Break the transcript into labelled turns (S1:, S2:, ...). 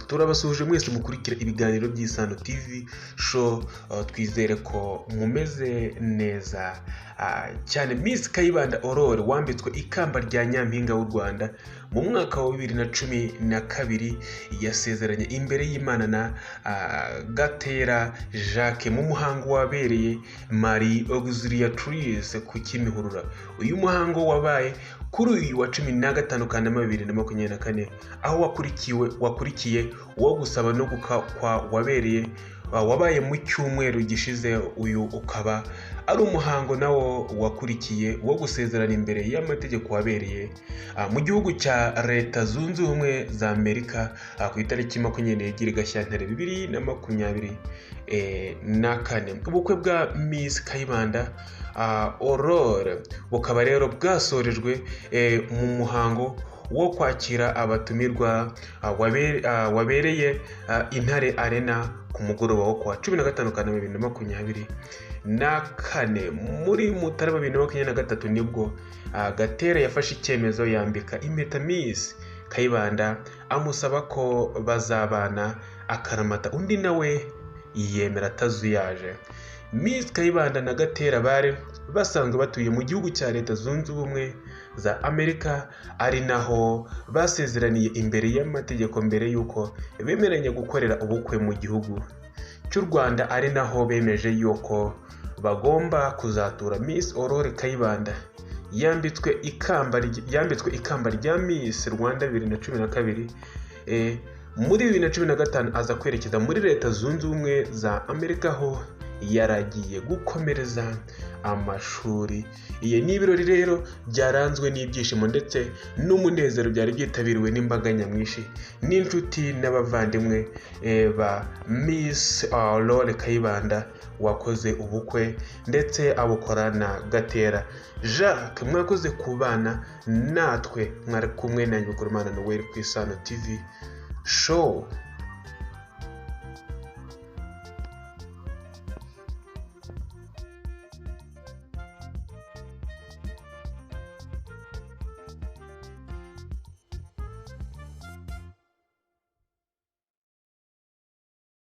S1: turabasuhuje mwese mukurikira ibiganiro by'Isano TV show. Twizere ko mumeze neza cyane. Miss Kayibanda Aurore wambitswe ikamba rya Nyampinga w'u Rwanda mu mwaka wa 2012 yasezeranye imbere y'Imana na Gatera Jacques mu muhango wabereye Marie Auxiliatrice ku Kimihurura. Uyu muhango wabaye kuri uyu wa 15 Kanama 2024 aho wakurikiye uwo gusaba no gukwa wabaye mu cyumweru gishize. Uyu ukaba ari umuhango nawo wakurikiye wo gusezerana imbere y'amategeko wabereye mu gihugu cya Leta Zunze Ubumwe za Amerika ku itariki 24 Gashyantare 2024. Ubukwe bwa Miss Kayibanda Aurore bukaba rero bwasorejwe mu muhango wo kwakira abatumirwa wabereye Intare Arena ku mugoroba wo kwa 15 Kanama 2024. muri Mutarama 2023 nibwo Gatera yafashe icyemezo yambika impeta Miss Kayibanda amusaba ko bazabana akaramata, undi nawe yemera atazuyaje. Miss Kayibanda na Gatera bari basanzwe batuye mu gihugu cya Leta Zunze Ubumwe za Amerika, ari naho basezeraniye imbere y'amategeko mbere yuko bemeranya gukorera ubukwe mu gihugu cy'u Rwanda, ari naho bemeje yuko bagomba kuzatura. Miss Aurore Kayibanda yambitswe ikamba rya Miss Rwanda 2012 muri 2015 aza kwerekeza muri Leta Zunze Ubumwe za Amerika aho yaragiye gukomereza amashuri. Iyi ni ibirori rero byaranzwe n'ibyishimo ndetse n'umunezero, byari byitabiriwe n'imbaga nyamwinshi n'inshuti n'abavandimwe ba Miss Aurore Kayibanda wakoze ubukwe ndetse abukora na Gatera Jacques. Mwakoze kubana natwe, mwari kumwe nanjye Bikoromana Noel ku Isano TV show.